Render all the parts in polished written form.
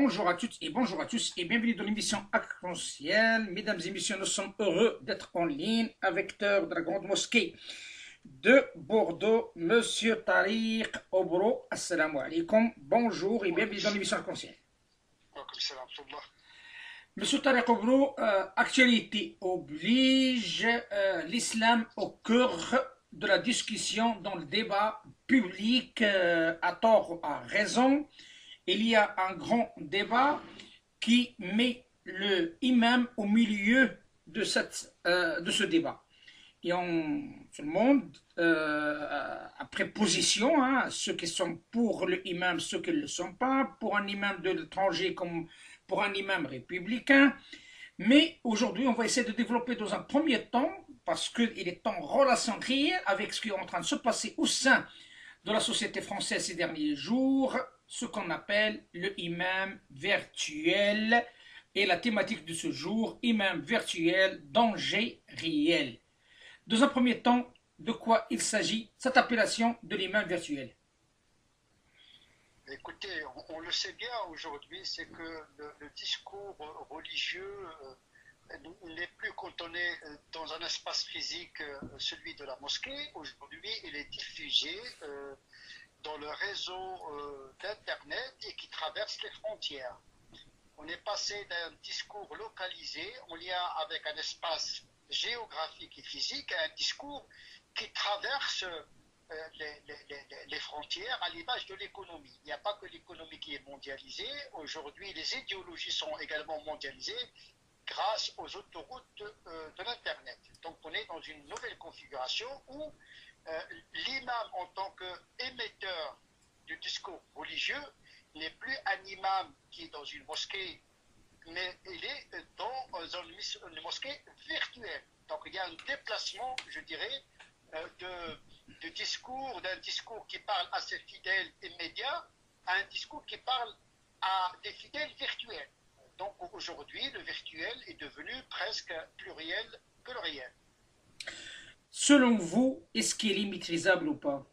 Bonjour à toutes et bonjour à tous et bienvenue dans l'émission Arc-en-Ciel. Mesdames et messieurs, nous sommes heureux d'être en ligne avec de la Grande Mosquée de Bordeaux, Monsieur Tariq Obro. Assalamu alaikum. Bonjour et bienvenue dans l'émission Arc-en-Ciel. Monsieur Tariq Obro, actualité oblige, l'islam au cœur de la discussion dans le débat public, à tort ou à raison. Il y a un grand débat qui met le imam au milieu de ce débat. Et tout le monde, après position, hein, ceux qui sont pour le imam, ceux qui ne le sont pas, pour un imam de l'étranger comme pour un imam républicain. Mais aujourd'hui, on va essayer de développer dans un premier temps, parce qu'il est en relation réelle avec ce qui est en train de se passer au sein de la société française ces derniers jours, ce qu'on appelle le imam virtuel. Et la thématique de ce jour, imam virtuel, danger réel. Dans un premier temps, de quoi il s'agit, cette appellation de l'imam virtuel? Écoutez, on le sait bien aujourd'hui, c'est que le discours religieux n'est plus cantonné dans un espace physique, celui de la mosquée. Aujourd'hui, il est diffusé dans le réseau d'Internet et qui traverse les frontières. On est passé d'un discours localisé en lien avec un espace géographique et physique à un discours qui traverse les frontières à l'image de l'économie. Il n'y a pas que l'économie qui est mondialisée. Aujourd'hui, les idéologies sont également mondialisées grâce aux autoroutes de l'Internet. Donc on est dans une nouvelle configuration où l'imam en tant qu'émetteur du discours religieux n'est plus un imam qui est dans une mosquée, mais il est dans une mosquée virtuelle. Donc il y a un déplacement, je dirais, d'un discours qui parle à ses fidèles immédiats à un discours qui parle à des fidèles virtuels. Donc aujourd'hui, le virtuel est devenu presque plus réel que le réel. Selon vous, est-ce qu'il est maîtrisable ou pas?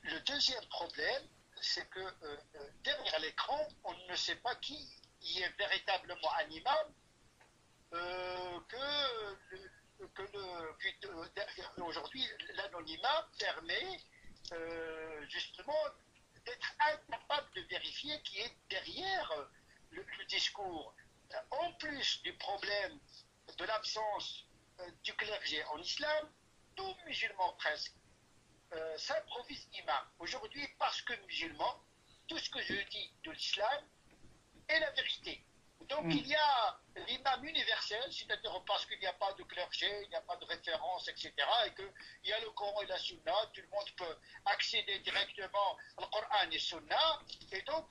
Le deuxième problème, c'est que derrière l'écran, on ne sait pas qui y est véritablement un imam, aujourd'hui, l'anonymat permet justement d'être incapable de vérifier qui est derrière le discours. En plus du problème de l'absence du clergé en islam, tout musulman presque s'improvise imam. Aujourd'hui, parce que musulman, tout ce que je dis de l'islam est la vérité. Donc il y a l'imam universel, c'est-à-dire parce qu'il n'y a pas de clergé, il n'y a pas de référence, etc. Et qu'il y a le Coran et la Sunna, tout le monde peut accéder directement au Coran et Sunna. Et donc,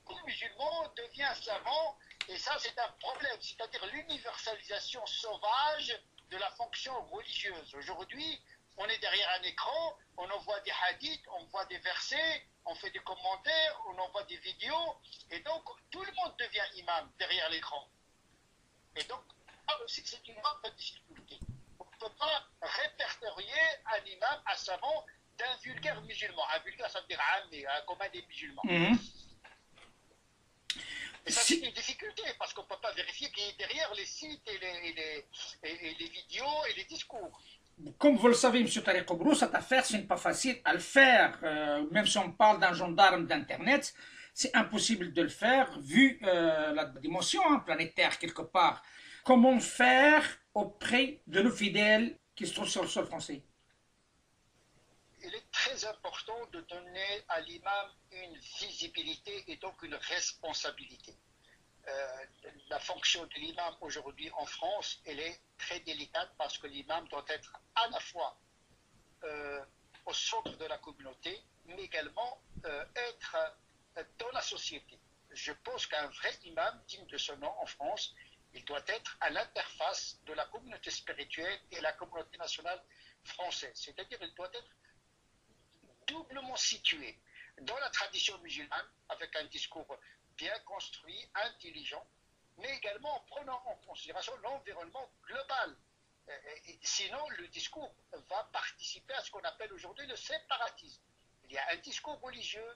tout musulman devient savant, et ça c'est un problème, c'est-à-dire l'universalisation sauvage de la fonction religieuse. Aujourd'hui, on est derrière un écran, on envoie des hadiths, on voit des versets, on fait des commentaires, on envoie des vidéos, et donc tout le monde devient imam derrière l'écran. Et donc, c'est une grande difficulté. On ne peut pas répertorier un imam, un savant, d'un vulgaire musulman. Un vulgaire, ça veut dire comme un des musulmans. Et ça, c'est une difficulté, parce qu'on ne peut pas vérifier qui est derrière les sites et les vidéos et les discours. Comme vous le savez, M. Tariq Obro, cette affaire, ce n'est pas facile à le faire. Même si on parle d'un gendarme d'Internet, c'est impossible de le faire, vu la dimension planétaire quelque part. Comment faire auprès de nos fidèles qui se trouvent sur le sol français? Il est très important de donner à l'imam une visibilité et donc une responsabilité. La fonction de l'imam aujourd'hui en France, elle est très délicate parce que l'imam doit être à la fois au centre de la communauté, mais également être dans la société. Je pense qu'un vrai imam digne de ce nom en France, il doit être à l'interface de la communauté spirituelle et la communauté nationale française. C'est-à-dire qu'il doit être doublement situé dans la tradition musulmane, avec un discours bien construit, intelligent, mais également en prenant en considération l'environnement global. Sinon, le discours va participer à ce qu'on appelle aujourd'hui le séparatisme. Il y a un discours religieux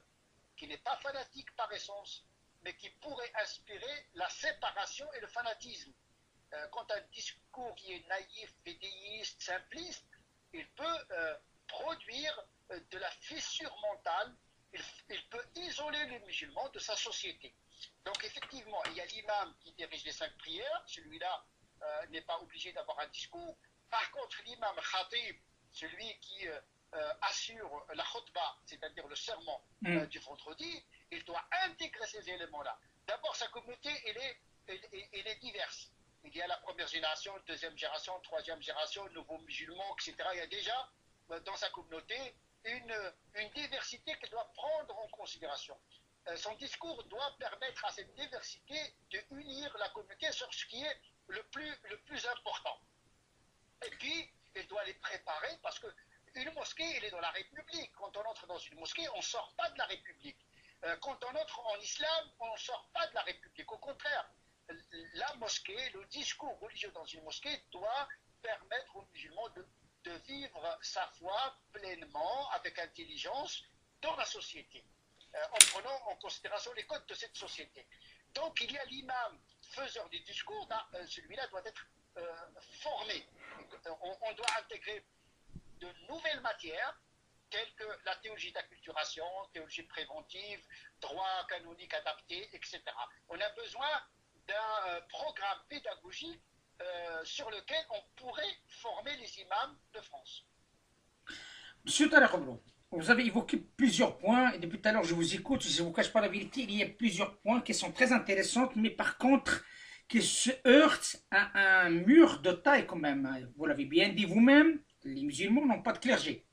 qui n'est pas fanatique par essence, mais qui pourrait inspirer la séparation et le fanatisme. Quand un discours qui est naïf, bédéiste, simpliste, il peut produire de la fissure mentale, il peut isoler les musulmans de sa société. Donc effectivement, il y a l'imam qui dirige les 5 prières, celui-là n'est pas obligé d'avoir un discours. Par contre, l'imam khatib, celui qui assure la khutbah, c'est-à-dire le sermon du vendredi, il doit intégrer ces éléments-là. D'abord, sa communauté, elle est diverse. Il y a la première génération, deuxième génération, troisième génération, nouveaux musulmans, etc. Il y a déjà dans sa communauté une diversité qu'elle doit prendre en considération. Son discours doit permettre à cette diversité de unir la communauté sur ce qui est le plus important. Et puis, il doit les préparer parce qu'une mosquée, elle est dans la République. Quand on entre dans une mosquée, on ne sort pas de la République. Quand on entre en islam, on ne sort pas de la République. Au contraire, la mosquée, le discours religieux dans une mosquée doit permettre aux musulmans de vivre sa foi pleinement, avec intelligence, dans la société, en prenant en considération les codes de cette société. Donc il y a l'imam faiseur du discours, celui-là doit être formé. On doit intégrer de nouvelles matières, telles que la théologie d'acculturation, théologie préventive, droit canonique adapté, etc. On a besoin d'un programme pédagogique sur lequel on pourrait former les imams de France. Monsieur Tarek Obro, vous avez évoqué plusieurs points, et depuis tout à l'heure je vous écoute, je ne vous cache pas la vérité, il y a plusieurs points qui sont très intéressants, mais par contre, qui se heurtent à un mur de taille quand même. Vous l'avez bien dit vous-même, les musulmans n'ont pas de clergé.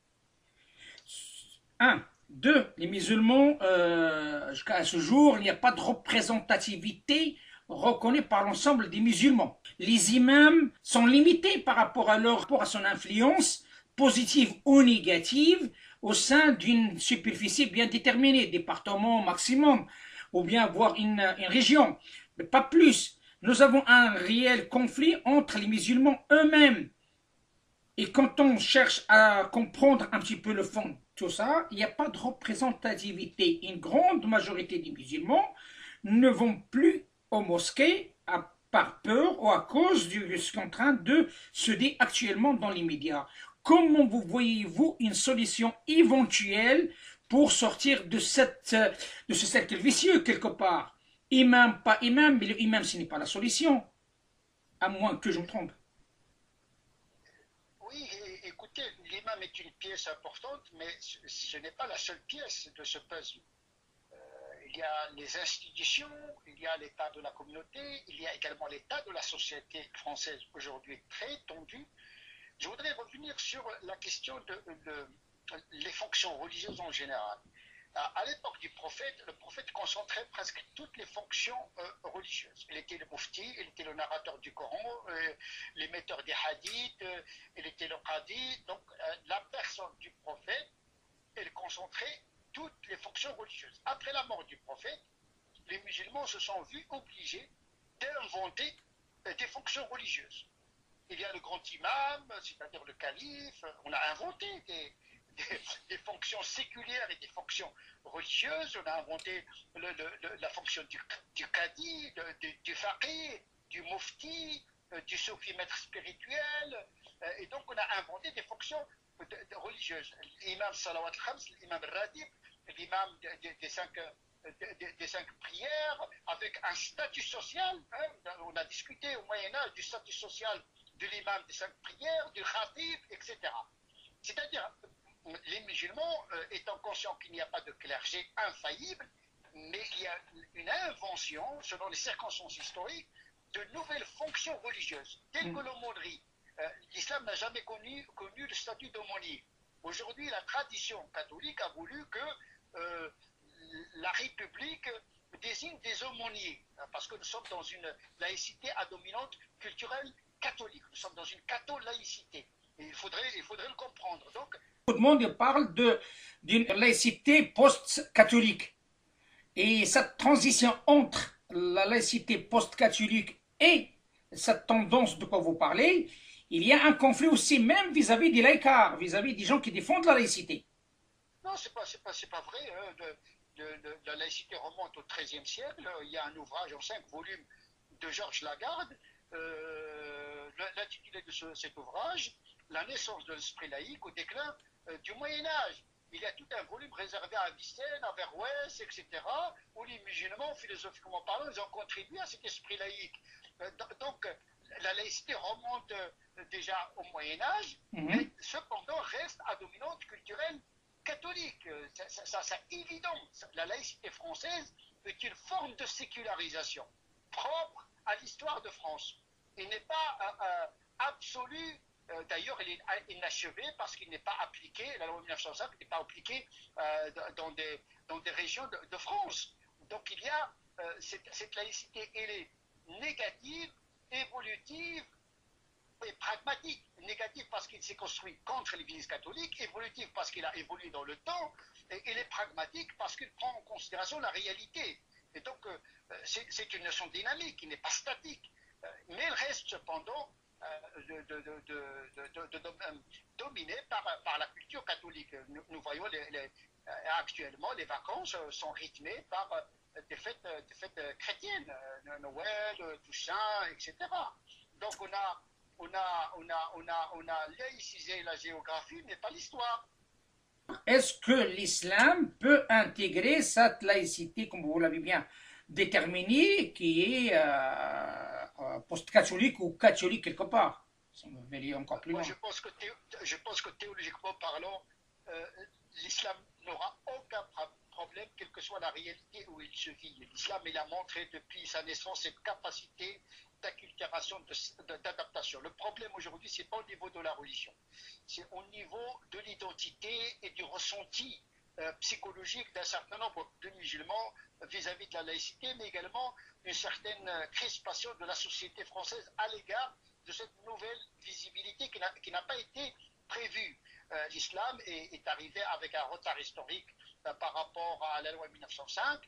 1. 2. Les musulmans, jusqu'à ce jour, il n'y a pas de représentativité reconnue par l'ensemble des musulmans. Les imams sont limités par rapport à son influence, positive ou négative, au sein d'une superficie bien déterminée, département maximum, ou bien voire une région, mais pas plus. Nous avons un réel conflit entre les musulmans eux-mêmes. Et quand on cherche à comprendre un petit peu le fond de tout ça, il n'y a pas de représentativité. Une grande majorité des musulmans ne vont plus aux mosquées par peur ou à cause de ce qui est en train de se dire actuellement dans les médias. Comment vous voyez-vous une solution éventuelle pour sortir de ce cercle vicieux quelque part? Imam, pas imam, mais le imam ce n'est pas la solution, à moins que je me trompe. Oui, écoutez, l'imam est une pièce importante, mais ce n'est pas la seule pièce de ce puzzle. Il y a les institutions, il y a l'état de la communauté, il y a également l'état de la société française aujourd'hui très tendue. Je voudrais revenir sur la question les fonctions religieuses en général. À l'époque du prophète, le prophète concentrait presque toutes les fonctions religieuses. Il était le mufti, il était le narrateur du Coran, l'émetteur des hadiths, il était le qadi. Donc la personne du prophète, elle concentrait toutes les fonctions religieuses. Après la mort du prophète, les musulmans se sont vus obligés d'inventer des fonctions religieuses. Il y a le grand imam, c'est-à-dire le calife, on a inventé des fonctions séculières et des fonctions religieuses, on a inventé la fonction du qadi, du faqih, du mufti, du soufi maître spirituel, et donc on a inventé des fonctions religieuses. L'imam salawat al-khams, l'imam al-radib, l'imam des 5 prières, avec un statut social, on a discuté au Moyen-Âge du statut social de l'imam des 5 prières, du khatib, etc. C'est-à-dire, les musulmans, étant conscients qu'il n'y a pas de clergé infaillible, mais il y a une invention, selon les circonstances historiques, de nouvelles fonctions religieuses, telles que l'aumônerie. L'islam n'a jamais connu le statut d'aumônier. Aujourd'hui, la tradition catholique a voulu que la République désigne des aumôniers, parce que nous sommes dans une laïcité à dominante culturelle catholique. Nous sommes dans une catho-laïcité. Et il faudrait le comprendre. Donc, tout le monde parle d'une laïcité post-catholique. Et cette transition entre la laïcité post-catholique et cette tendance de quoi vous parlez, il y a un conflit aussi même vis-à-vis des laïcards, vis-à-vis des gens qui défendent la laïcité. non, c'est pas vrai. la laïcité remonte au XIIIe siècle. Il y a un ouvrage en 5 volumes de Georges Lagarde, l'intitulé de cet ouvrage, La naissance de l'esprit laïque au déclin du Moyen-Âge. Il y a tout un volume réservé à Avicenne, à Verrouès, etc., où les musulmans, philosophiquement parlant, ils ont contribué à cet esprit laïque. Donc, la laïcité remonte déjà au Moyen-Âge, mais cependant reste à dominante culturelle catholique. C'est évident. La laïcité française est une forme de sécularisation propre à l'histoire de France. Il n'est pas absolu. D'ailleurs, il est inachevé parce qu'il n'est pas appliqué, la loi 1905 n'est pas appliquée dans des régions de France. Donc il y a cette laïcité, elle est négative, évolutive et pragmatique. Négative parce qu'il s'est construit contre l'Église catholique, évolutive parce qu'il a évolué dans le temps, et il est pragmatique parce qu'il prend en considération la réalité. Et donc c'est une notion dynamique qui n'est pas statique, mais elle reste cependant dominé par la culture catholique. Nous voyons actuellement les vacances sont rythmées par des fêtes chrétiennes, Noël, Toussaint, etc. Donc on a laïcisé la géographie, mais pas l'histoire. Est-ce que l'islam peut intégrer cette laïcité, comme vous l'avez bien déterminé, qui est post-catholique ou catholique quelque part? Si on veut aller encore plus loin. Je pense que théologiquement parlant, l'islam n'aura aucun problème, quelle que soit la réalité où il se vit. L'islam, il a montré depuis sa naissance cette capacité d'acculturation, d'adaptation. Le problème aujourd'hui, ce n'est pas au niveau de la religion, c'est au niveau de l'identité et du ressenti psychologique d'un certain nombre de musulmans vis-à-vis de la laïcité, mais également une certaine crispation de la société française à l'égard de cette nouvelle visibilité qui n'a pas été prévue. L'islam est arrivé avec un retard historique par rapport à la loi 1905,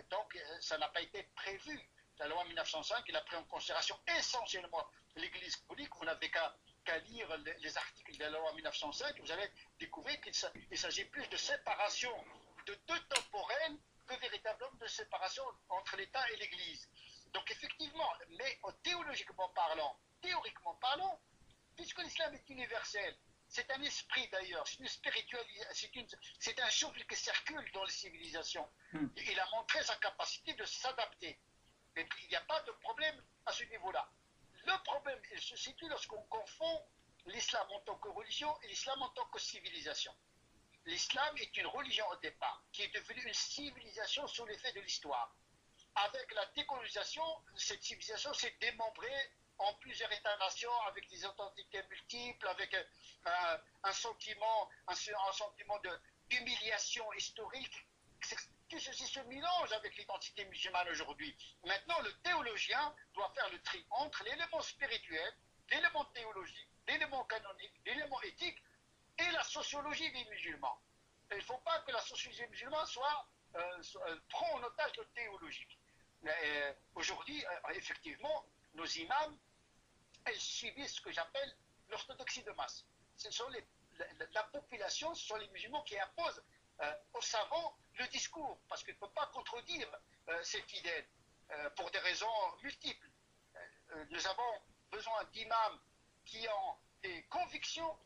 donc ça n'a pas été prévu. La loi 1905, il a pris en considération essentiellement l'Église catholique. Vous n'avez qu'à lire les articles de la loi 1905, vous allez découvrir qu'il s'agit plus de séparation de deux temporels que véritablement de séparation entre l'État et l'Église. Donc effectivement, mais théoriquement parlant, puisque l'islam est universel, c'est un esprit d'ailleurs, c'est une spiritualité, c'est un souffle qui circule dans les civilisations. Il a montré sa capacité de s'adapter. Mais il n'y a pas de problème à ce niveau-là. Le problème il se situe lorsqu'on confond l'islam en tant que religion et l'islam en tant que civilisation. L'islam est une religion au départ, qui est devenue une civilisation sous l'effet de l'histoire. Avec la décolonisation, cette civilisation s'est démembrée en plusieurs États-nations avec des identités multiples, avec un sentiment d'humiliation historique. Tout ceci se mélange avec l'identité musulmane aujourd'hui. Maintenant, le théologien doit faire le tri entre l'élément spirituel, l'élément théologique, l'élément canonique, l'élément éthique et la sociologie des musulmans. Et il ne faut pas que la sociologie des musulmans prend en otage le théologique. Aujourd'hui, effectivement, nos imams subissent ce que j'appelle l'orthodoxie de masse. Ce sont la population, ce sont les musulmans qui imposent aux savants le discours, parce qu'ils ne peuvent pas contredire ces fidèles pour des raisons multiples. Nous avons besoin d'imams qui ont des convictions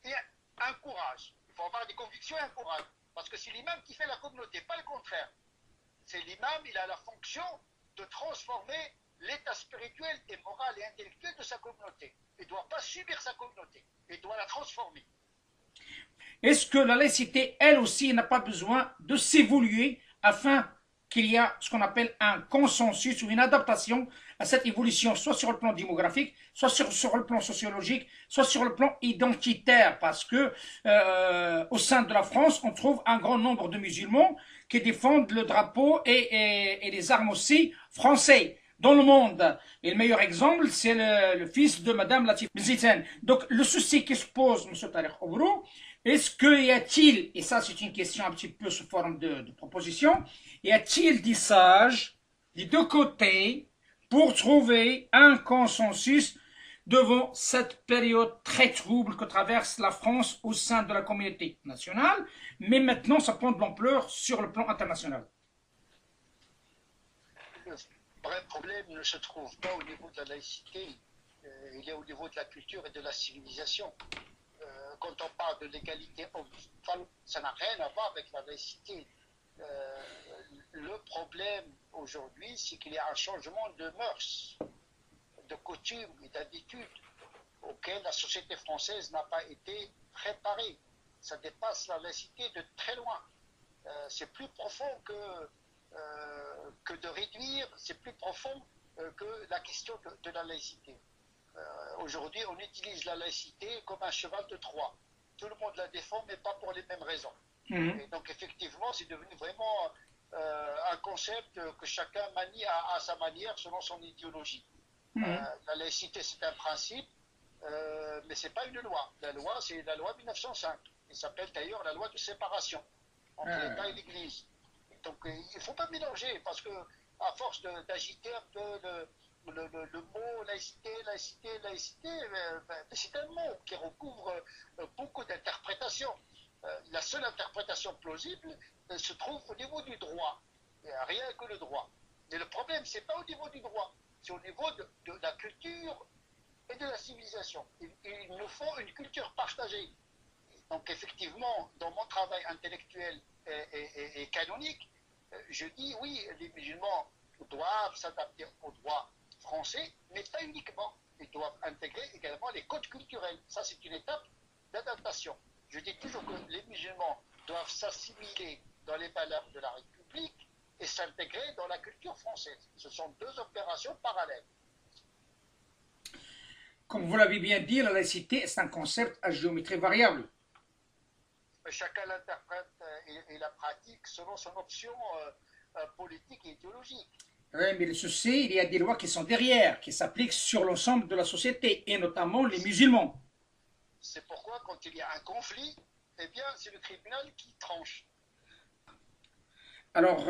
et un courage. Il faut avoir des convictions et un courage, parce que c'est l'imam qui fait la communauté, pas le contraire. C'est l'imam, il a la fonction de transformer l'état spirituel et moral et intellectuel de sa communauté. Il ne doit pas subir sa communauté, il doit la transformer. Est-ce que la laïcité, elle aussi, n'a pas besoin de s'évoluer afin qu'il y ait ce qu'on appelle un consensus ou une adaptation à cette évolution, soit sur le plan démographique, soit sur le plan sociologique, soit sur le plan identitaire, parce que au sein de la France, on trouve un grand nombre de musulmans qui défendent le drapeau et les armes aussi français dans le monde. Et le meilleur exemple, c'est le fils de Madame Latif Ziten. Donc, le souci qui se pose, M. Tariq Obrou, est-ce qu'il y a-t-il, et ça c'est une question un petit peu sous forme de proposition, y a-t-il des sages des deux côtés pour trouver un consensus devant cette période très trouble que traverse la France au sein de la communauté nationale, mais maintenant ça prend de l'ampleur sur le plan international. Le vrai problème ne se trouve pas au niveau de la laïcité, il est au niveau de la culture et de la civilisation. Quand on parle de l'égalité homme-femme, ça n'a rien à voir avec la laïcité. Le problème aujourd'hui, c'est qu'il y a un changement de mœurs, de coutumes et d'habitudes auxquelles la société française n'a pas été préparée. Ça dépasse la laïcité de très loin. C'est plus profond que de réduire, c'est plus profond que la question de la laïcité. Aujourd'hui, on utilise la laïcité comme un cheval de Troie. Tout le monde la défend, mais pas pour les mêmes raisons. Et donc, effectivement, c'est devenu vraiment un concept que chacun manie à sa manière, selon son idéologie. La laïcité, c'est un principe, mais ce n'est pas une loi. La loi, c'est la loi 1905. Elle s'appelle d'ailleurs la loi de séparation entre l'État et l'Église. Donc, il ne faut pas mélanger, parce que à force d'agiter un peu le mot laïcité, c'est un mot qui recouvre beaucoup d'interprétations. La seule interprétation plausible se trouve au niveau du droit. Il n'y a rien que le droit. Mais le problème, ce n'est pas au niveau du droit, c'est au niveau de la culture et de la civilisation. Il nous faut une culture partagée. Donc effectivement, dans mon travail intellectuel et canonique, je dis oui, les musulmans doivent s'adapter au droit français, mais pas uniquement. Ils doivent intégrer également les codes culturels. Ça, c'est une étape d'adaptation. Je dis toujours que les musulmans doivent s'assimiler dans les valeurs de la République et s'intégrer dans la culture française. Ce sont deux opérations parallèles. Comme vous l'avez bien dit, la laïcité est un concept à géométrie variable. Chacun l'interprète et la pratique selon son option politique et idéologique. Oui, mais le souci, il y a des lois qui sont derrière, qui s'appliquent sur l'ensemble de la société, et notamment les musulmans. C'est pourquoi, quand il y a un conflit, eh bien, c'est le tribunal qui tranche. Alors,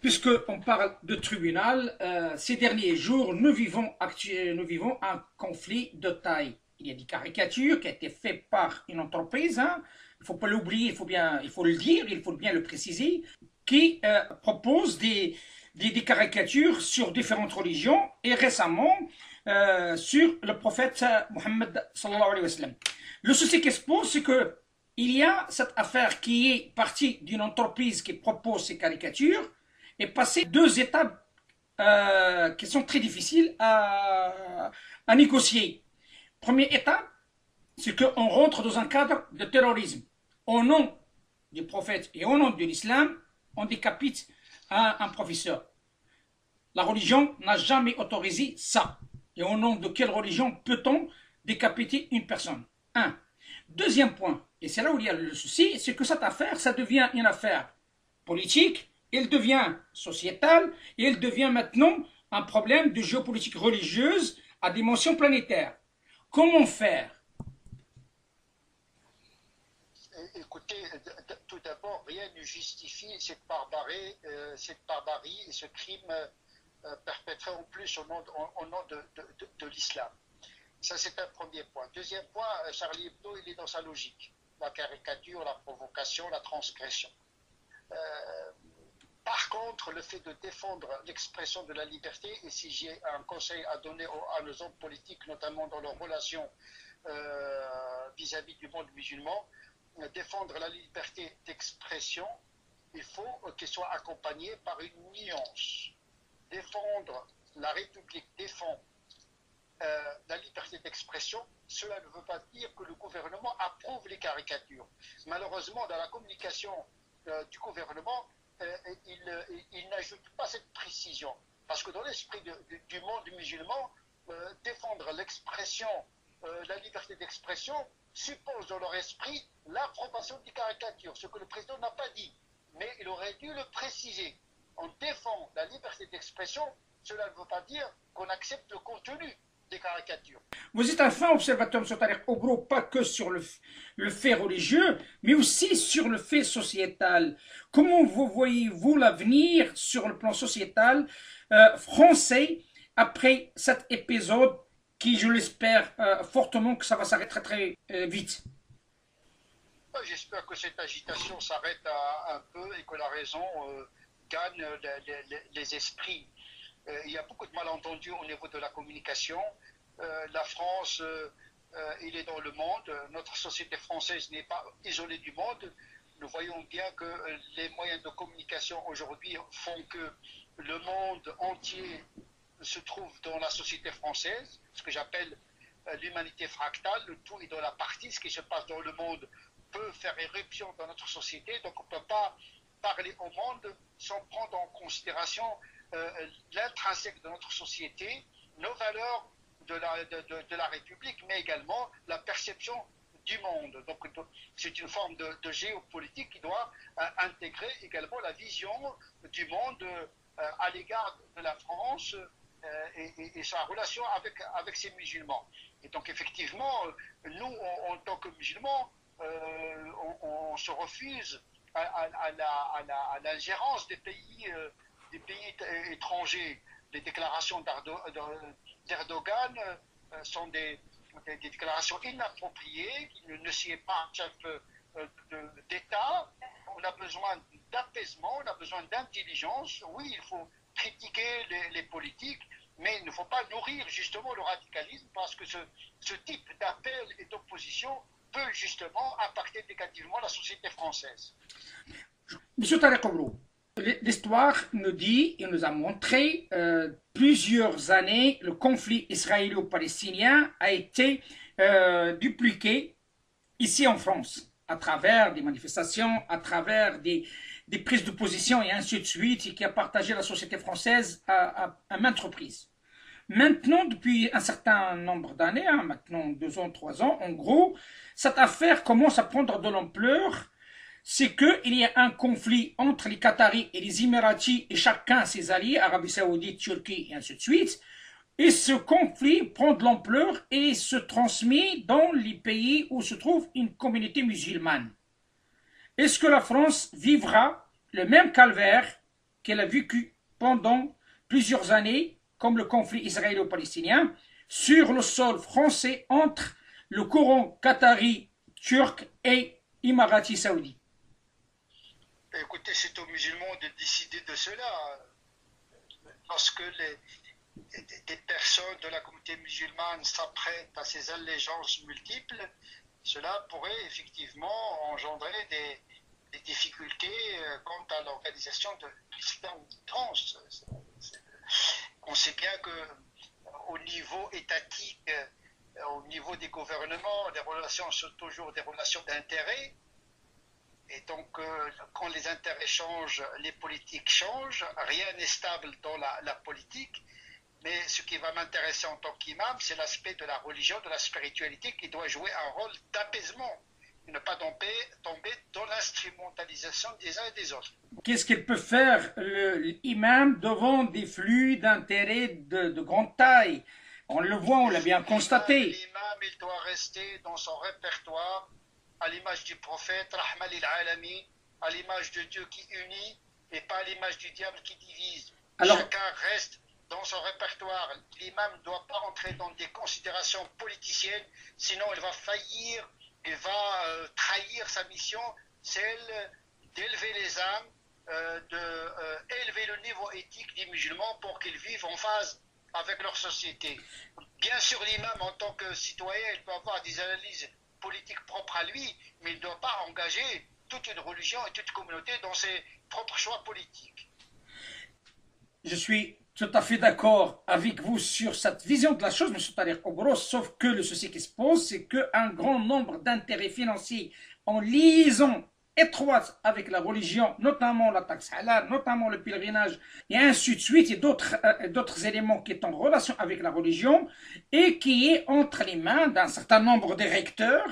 puisqu'on parle de tribunal, ces derniers jours, nous vivons un conflit de taille. Il y a des caricatures qui ont été faites par une entreprise, hein. Il ne faut pas l'oublier, il faut le dire, il faut bien le préciser, qui propose des caricatures sur différentes religions et récemment sur le prophète Mohammed sallallahu alayhi wa sallam. Le souci qui se pose, c'est que il y a cette affaire qui est partie d'une entreprise qui propose ces caricatures et passer deux étapes qui sont très difficiles à négocier. Première étape, c'est qu'on rentre dans un cadre de terrorisme. Au nom du prophète et au nom de l'islam, on décapite un professeur. La religion n'a jamais autorisé ça. Et au nom de quelle religion peut-on décapiter une personne? Un. Deuxième point, et c'est là où il y a le souci, c'est que cette affaire, ça devient une affaire politique, elle devient sociétale, et elle devient maintenant un problème de géopolitique religieuse à dimension planétaire. Comment faire? Écoutez, tout d'abord, rien ne justifie cette barbarie et ce crime perpétré en plus au nom de l'islam. Ça, c'est un premier point. Deuxième point, Charlie Hebdo, il est dans sa logique. La caricature, la provocation, la transgression. Par contre, le fait de défendre l'expression de la liberté, et si j'ai un conseil à donner à nos hommes politiques, notamment dans leurs relations vis-à-vis du monde musulman, défendre la liberté d'expression, il faut qu'elle soit accompagnée par une nuance. Défendre la République, défend la liberté d'expression, cela ne veut pas dire que le gouvernement approuve les caricatures. Malheureusement, dans la communication du gouvernement, il n'ajoute pas cette précision. Parce que dans l'esprit du monde musulman, défendre l'expression, la liberté d'expression, suppose dans leur esprit l'approbation des caricatures, ce que le président n'a pas dit. Mais il aurait dû le préciser. On défend la liberté d'expression, cela ne veut pas dire qu'on accepte le contenu des caricatures. Vous êtes un fin observateur, M. Tariq Obro, pas que sur le fait religieux, mais aussi sur le fait sociétal. Comment vous voyez-vous l'avenir sur le plan sociétal français après cet épisode qui, je l'espère fortement, que ça va s'arrêter très très vite. J'espère que cette agitation s'arrête un peu et que la raison gagne les esprits. Il y a beaucoup de malentendus au niveau de la communication. La France, il est dans le monde. Notre société française n'est pas isolée du monde. Nous voyons bien que les moyens de communication aujourd'hui font que le monde entier se trouve dans la société française, ce que j'appelle l'humanité fractale. Le tout est dans la partie. Ce qui se passe dans le monde peut faire éruption dans notre société. Donc on ne peut pas parler au monde sans prendre en considération l'intrinsèque de notre société, nos valeurs de la République, mais également la perception du monde. Donc c'est une forme de géopolitique qui doit intégrer également la vision du monde à l'égard de la France et sa relation avec ses musulmans. Et donc effectivement, nous, en tant que musulmans, on se refuse à l'ingérence des pays étrangers. Les déclarations d'Erdogan sont des déclarations inappropriées, qui ne sied pas un chef d'État. On a besoin d'apaisement, on a besoin d'intelligence. Oui, il faut critiquer les politiques, mais il ne faut pas nourrir justement le radicalisme, parce que ce type d'appel et d'opposition peut justement impacter négativement la société française. Monsieur Tarek Obro, l'histoire nous dit et nous a montré plusieurs années le conflit israélo-palestinien a été dupliqué ici en France à travers des manifestations, à travers des prises de position et ainsi de suite, et qui a partagé la société française à maintes reprises. Maintenant, depuis un certain nombre d'années, maintenant 2 ans, 3 ans, en gros, cette affaire commence à prendre de l'ampleur. C'est qu'il y a un conflit entre les Qataris et les Émiratis et chacun ses alliés, Arabie Saoudite, Turquie et ainsi de suite. Et ce conflit prend de l'ampleur et se transmet dans les pays où se trouve une communauté musulmane. Est-ce que la France vivra le même calvaire qu'elle a vécu pendant plusieurs années, comme le conflit israélo-palestinien, sur le sol français entre le courant qatari, turc et émirati saoudite? Écoutez, c'est aux musulmans de décider de cela. Lorsque des personnes de la communauté musulmane s'apprêtent à ces allégeances multiples, cela pourrait effectivement engendrer des difficultés quant à l'organisation de l'islam trans. On sait bien qu'au niveau étatique, au niveau des gouvernements, les relations sont toujours des relations d'intérêt. Et donc, quand les intérêts changent, les politiques changent. Rien n'est stable dans la politique. Mais ce qui va m'intéresser en tant qu'imam, c'est l'aspect de la religion, de la spiritualité, qui doit jouer un rôle d'apaisement. Et ne pas tomber dans l'instrumentalisation des uns et des autres. Qu'est-ce qu'il peut faire l'imam devant des flux d'intérêts de grande taille? On le voit, on l'a bien constaté. L'imam, il doit rester dans son répertoire, à l'image du prophète, Rahma lil alamin, à l'image de Dieu qui unit, et pas à l'image du diable qui divise. Alors, chacun reste dans son répertoire. L'imam ne doit pas entrer dans des considérations politiciennes, sinon il va faillir, il va trahir sa mission, celle d'élever les âmes, d'élever le niveau éthique des musulmans pour qu'ils vivent en phase avec leur société. Bien sûr, l'imam, en tant que citoyen, il peut avoir des analyses politiques propres à lui, mais il ne doit pas engager toute une religion et toute une communauté dans ses propres choix politiques. Je suis tout à fait d'accord avec vous sur cette vision de la chose, M. Tarek Obro, sauf que le souci qui se pose, c'est qu'un grand nombre d'intérêts financiers en liaison étroite avec la religion, notamment la taxe halal, notamment le pèlerinage, et ainsi de suite, et d'autres éléments qui sont en relation avec la religion, et qui est entre les mains d'un certain nombre de recteurs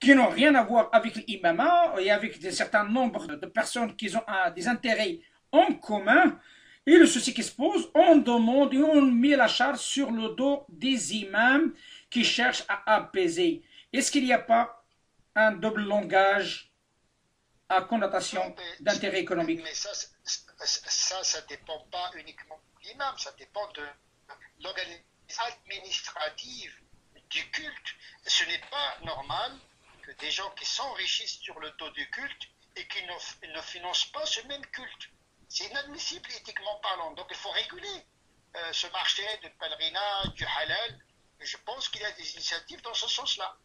qui n'ont rien à voir avec l'imama et avec un certain nombre de personnes qui ont des intérêts en commun. Et le souci qui se pose, on demande et on met la charge sur le dos des imams qui cherchent à apaiser. Est-ce qu'il n'y a pas un double langage à connotation d'intérêt économique? Mais ça ne dépend pas uniquement de l'imam, ça dépend de l'organisation administrative du culte. Ce n'est pas normal que des gens qui s'enrichissent sur le dos du culte et qui ne financent pas ce même culte. C'est inadmissible éthiquement parlant. Donc il faut réguler ce marché de pèlerinage, du halal. Je pense qu'il y a des initiatives dans ce sens-là.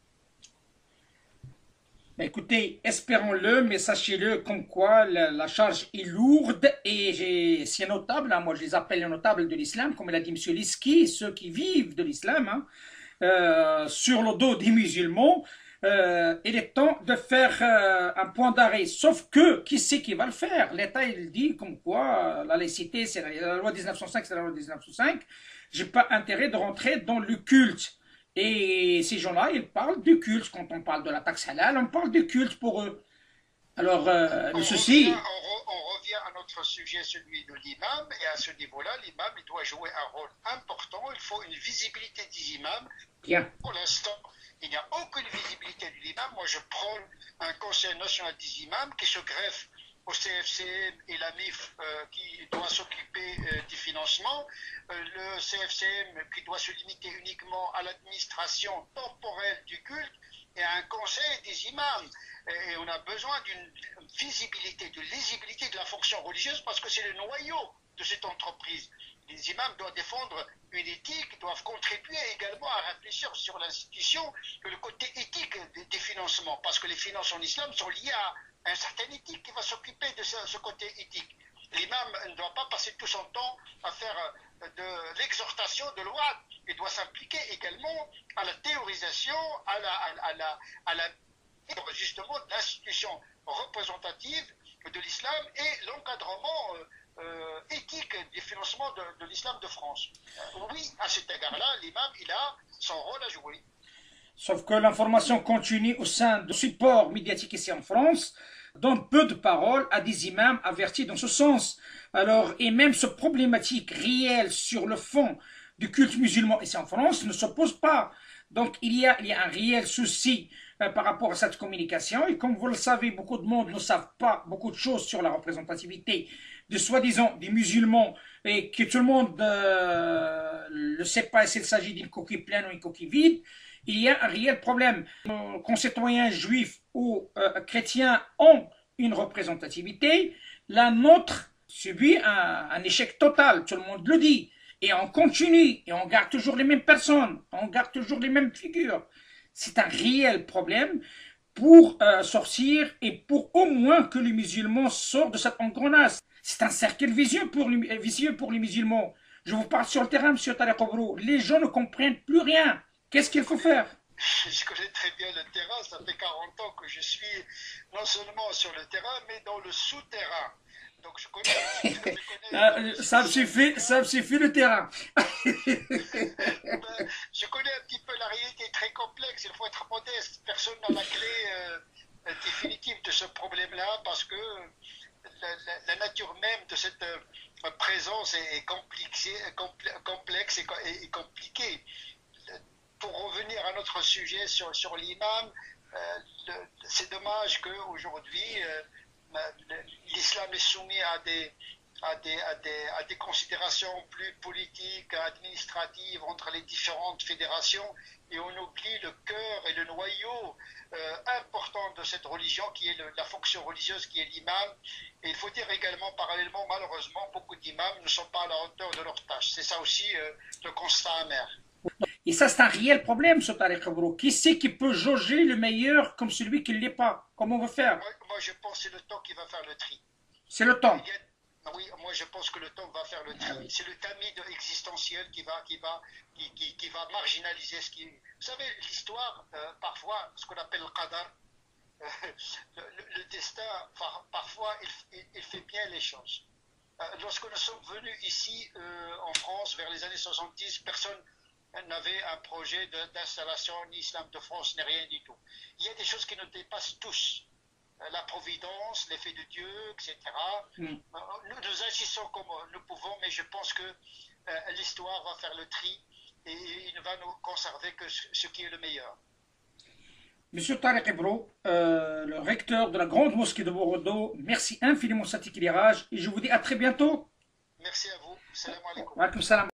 Écoutez, espérons-le, mais sachez-le comme quoi la charge est lourde et c'est notable, hein, moi je les appelle les notables de l'islam, comme l'a dit M. Liski, ceux qui vivent de l'islam, hein, sur le dos des musulmans. Il est temps de faire un point d'arrêt. Sauf que, qui c'est qui va le faire? L'État, il dit comme quoi la laïcité, c'est la loi 1905, c'est la loi 1905. J'ai pas intérêt de rentrer dans le culte. Et ces gens-là, ils parlent du culte. Quand on parle de la taxe halal, on parle du culte pour eux. Alors, le souci... On revient à notre sujet, celui de l'imam, et à ce niveau-là, l'imam, il doit jouer un rôle important. Il faut une visibilité des imams. Bien. Pour l'instant, il n'y a aucune visibilité de l'imam. Moi, je prône un conseil national des imams qui se greffe au CFCM et la MIF qui doit s'occuper du financement, le CFCM qui doit se limiter uniquement à l'administration temporelle du culte, et à un conseil des imams. Et on a besoin d'une visibilité, de lisibilité de la fonction religieuse parce que c'est le noyau de cette entreprise. Les imams doivent défendre une éthique, doivent contribuer également à réfléchir sur l'institution, le côté éthique des financements, parce que les finances en islam sont liées à une certaine éthique qui va s'occuper de ce côté éthique. L'imam ne doit pas passer tout son temps à faire de l'exhortation de loi, il doit s'impliquer également à la théorisation, à la justement de l'institution représentative de l'islam et l'encadrement éthique du financement de l'islam de France. Oui, à cet égard-là, l'imam, il a son rôle à jouer. Sauf que l'information continue au sein de supports médiatiques ici en France donne peu de paroles à des imams avertis dans ce sens. Alors, et même ce problématique réelle sur le fond du culte musulman ici en France ne s'oppose pas. Donc, il y a un réel souci par rapport à cette communication. Et comme vous le savez, beaucoup de monde ne savent pas beaucoup de choses sur la représentativité de soi-disant des musulmans et que tout le monde ne sait pas s'il s'agit d'une coquille pleine ou une coquille vide. Il y a un réel problème. Nos concitoyens juifs ou chrétiens ont une représentativité. La nôtre subit un échec total, tout le monde le dit. Et on continue, et on garde toujours les mêmes personnes, on garde toujours les mêmes figures. C'est un réel problème pour sortir et pour au moins que les musulmans sortent de cet engrenage. C'est un cercle vicieux pour les musulmans. Je vous parle sur le terrain, M. Tariq Obro. Les gens ne comprennent plus rien. Qu'est-ce qu'il faut faire? Je connais très bien le terrain, ça fait 40 ans que je suis non seulement sur le terrain, mais dans le souterrain. Donc je connais, ça me suffit le terrain. Je connais un petit peu la réalité très complexe, il faut être modeste. Personne n'a la clé définitive de ce problème-là parce que la nature même de cette présence est complexe et compliquée. Pour revenir à notre sujet sur l'imam, c'est dommage qu'aujourd'hui l'islam est soumis à des considérations plus politiques, administratives entre les différentes fédérations et on oublie le cœur et le noyau important de cette religion qui est la fonction religieuse qui est l'imam. Et il faut dire également parallèlement, malheureusement, beaucoup d'imams ne sont pas à la hauteur de leur tâche. C'est ça aussi le constat amer. Et ça, c'est un réel problème, ce Tariq Obro. Qui c'est qui peut jauger le meilleur comme celui qui ne l'est pas? Comment on va faire? Moi, je pense que c'est le temps qui va faire le tri. C'est le temps. Oui, moi je pense que le temps va faire le tri. C'est le tamis existentiel qui va marginaliser ce qui... Vous savez, l'histoire, parfois, ce qu'on appelle le qadar, le destin, parfois, il fait bien les choses. Lorsque nous sommes venus ici, en France, vers les années 70, personne n'avait un projet d'installation, ni Islam de France, ni rien du tout. Il y a des choses qui nous dépassent tous. La providence, l'effet de Dieu, etc. Nous agissons comme nous pouvons, mais je pense que l'histoire va faire le tri et il ne va nous conserver que ce qui est le meilleur. Monsieur Tariq Obro, le recteur de la grande mosquée de Bordeaux, merci infiniment de cet éclairage et je vous dis à très bientôt. Merci à vous. Salam alaikum. Wa alaikum salam.